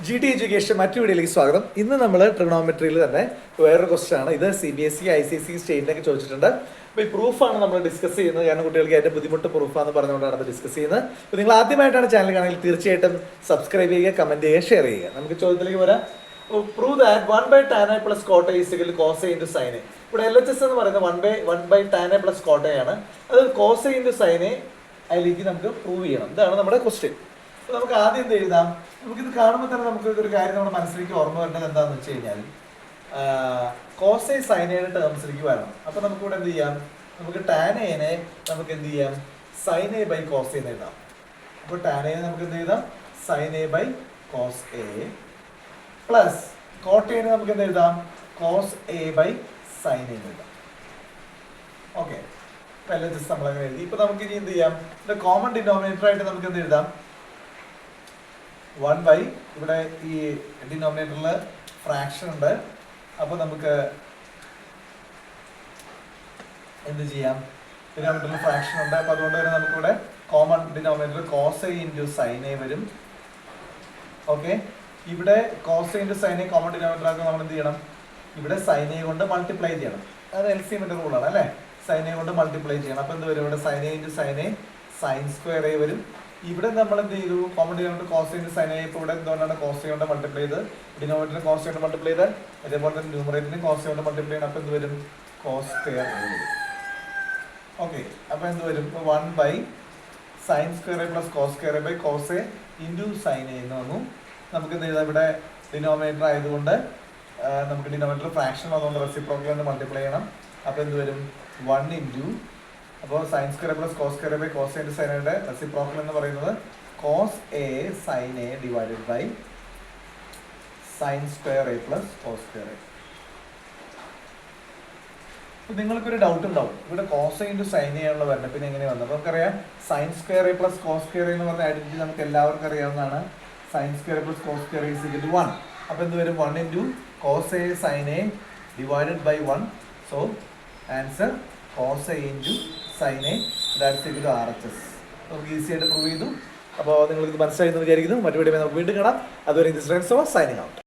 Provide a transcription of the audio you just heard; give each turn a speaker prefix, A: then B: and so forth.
A: G T education മറ്റു വീഡിയോയിലേക്ക് സ്വാഗതം. ഇന്ന് നമ്മൾ ട്രിഗണോമെട്രിയിൽ തന്നെ വേറൊരു ക്വസ്റ്റൻ ആണ്. ഇത് CBSE, ICSE സ്റ്റേറ്റിലൊക്കെ ചോദിച്ചിട്ടുണ്ട്. അപ്പോൾ ഈ പ്രൂഫാണ് നമ്മൾ ഡിസ്കസ് ചെയ്യുന്നത്. കാരണം കുട്ടികൾക്ക് ഏറ്റവും ബുദ്ധിമുട്ട് പ്രൂഫാണെന്ന് പറഞ്ഞുകൊണ്ടാണ് അത് ഡിസ്കസ് ചെയ്യുന്നത്. അപ്പോൾ നിങ്ങൾ ആദ്യമായിട്ടാണ് ചാനൽ കാണുമെങ്കിൽ തീർച്ചയായിട്ടും സബ്സ്ക്രൈബ് ചെയ്യുക, കമന്റ് ചെയ്യുക, ഷെയർ ചെയ്യുക. നമുക്ക് ചോദ്യത്തിലേക്ക് വരാം. Prove that 1/tan i plus cot a is equal to cos a into sin a. ഇവിടെ LHS എന്ന് പറയുന്നത് 1/tan i plus cot a ആണ്. അത് cos a into sin a അതിലേക്ക് നമുക്ക് പ്രൂവ് ചെയ്യണം. ഇതാണ് നമ്മുടെ ക്വസ്റ്റ്യൻ. അപ്പോൾ നമുക്ക് ആദ്യം എന്ത് എഴുതാം? നമുക്കിത് കാണുമ്പോൾ തന്നെ നമുക്ക് ഒരു കാര്യം നമ്മുടെ മനസ്സിലേക്ക് ഓർമ്മ വരേണ്ടത് എന്താണെന്ന് വെച്ച് കഴിഞ്ഞാൽ cos a sin a യുടെ ടേംസിലേക്ക് വരണം. അപ്പോൾ നമുക്ക് ഇവിടെ എന്ത് ചെയ്യാം? നമുക്ക് tan a നെ നമുക്ക് എന്ത് ചെയ്യാം? sin a by cos a എന്ന് എഴുതാം. അപ്പോൾ tan a നമുക്ക് എന്ത് എഴുതാം? sin a by cos a plus cot a നമുക്ക് എന്ത് എഴുതാം? cos a by sin a എന്ന് എഴുതാം. ഓക്കെ, അപ്പോൾ എല്ലാം ജസ്റ്റ് നമ്മളങ്ങനെ എഴുതി. ഇപ്പോൾ നമുക്ക് ഇനി എന്ത് ചെയ്യാം? ഇതിന്റെ കോമൺ ഡിനോമിനേറ്റർ ആയിട്ട് നമുക്ക് എന്ത് എഴുതാം? 1 ഇവിടെ ഈ ഡിനോമിനേറ്ററിൽ ഫ്രാക്ഷൻ ഉണ്ട്. അപ്പോൾ നമുക്ക് എന്ത് ചെയ്യാം? ഡിനോമിനേറ്ററിൽ ഫ്രാക്ഷൻ ഉണ്ട്. അപ്പോൾ അതുകൊണ്ട് തന്നെ നമുക്കിവിടെ common denominator cos a into sin a വരും. ഓക്കെ, ഇവിടെ cos a into sin a common denominator ആകുമ്പോൾ നമ്മൾ എന്ത് ചെയ്യണം? ഇവിടെ sin a കൊണ്ട് മൾട്ടിപ്ലൈ ചെയ്യണം. അത് LCMന്റെ റൂളാണ് അല്ലേ? sin a കൊണ്ട് മൾട്ടിപ്ലൈ ചെയ്യണം. അപ്പോൾ എന്ത് വരും? ഇവിടെ sin a into sin a sin square a വരും. ഇവിടെ നമ്മൾ എന്ത് ചെയ്തു? Common denominator cos a into sin a. ഇപ്പോൾ ഇവിടെ എന്തുകൊണ്ടാണ് cos a കൊണ്ട് മൾട്ടിപ്ലൈ ചെയ്ത്? ഡിനോമിനേറ്റർ cos a കൊണ്ട് മൾട്ടിപ്ലൈ ചെയ്ത് അതേപോലെ തന്നെ ന്യൂമറേറ്ററിന് cos a കൊണ്ട് മൾട്ടിപ്ലൈ ചെയ്യണം. അപ്പോൾ എന്ത് വരും? cos square a വരും. ഓക്കെ, അപ്പോൾ എന്ത് വരും? 1 sin square a plus cos square a by cos a into sin a എന്ന് വന്നു. നമുക്ക് എന്ത് ചെയ്താൽ ഇവിടെ ഡിനോമിനേറ്റർ ആയതുകൊണ്ട് നമുക്ക് ഡിനോമിനേറ്റർ ഫ്രാക്ഷൻ അതുകൊണ്ട് റെസിപ്രോക്കൽ കൊണ്ട് മൾട്ടിപ്ലൈ ചെയ്യണം. അപ്പോൾ എന്ത് വരും? 1 ഇൻറ്റു അപ്പോൾ sin square a plus cos square a by cos a into sin a യുടെ റെസിപ്രോക്കൽ എന്ന് പറയുന്നത് cos a sin a divided by sin square a plus cos square a. അപ്പോൾ നിങ്ങൾക്കൊരു ഡൗട്ട് ഉണ്ടാവും, ഇവിടെ cos a into sin a ആണല്ലോ വരുന്നത്, പിന്നെ എങ്ങനെ വന്നത്? നമുക്കറിയാം sin square a plus cos square a എന്ന് പറഞ്ഞ ഐഡന്റിറ്റി നമുക്ക് എല്ലാവർക്കും അറിയാവുന്നതാണ്. sin square a plus cos square a is equal to 1. അപ്പോൾ എന്ത് വരും? 1 into cos a sin a divided by 1. So answer cos a into sin a that's equal to RHS. നമുക്ക് easy ആയിട്ട് പ്രൂവ് ചെയ്തു. അപ്പോൾ നിങ്ങൾക്ക് ഇത് മനസ്സിലായി എന്ന് വിചാരിക്കുന്നു. മറ്റു വീഡിയോ നമുക്ക് വീണ്ടും കാണാം. അതുവരെ ദിസ് ഫ്രണ്ട്സ് സൈനിങ് ഔട്ട്.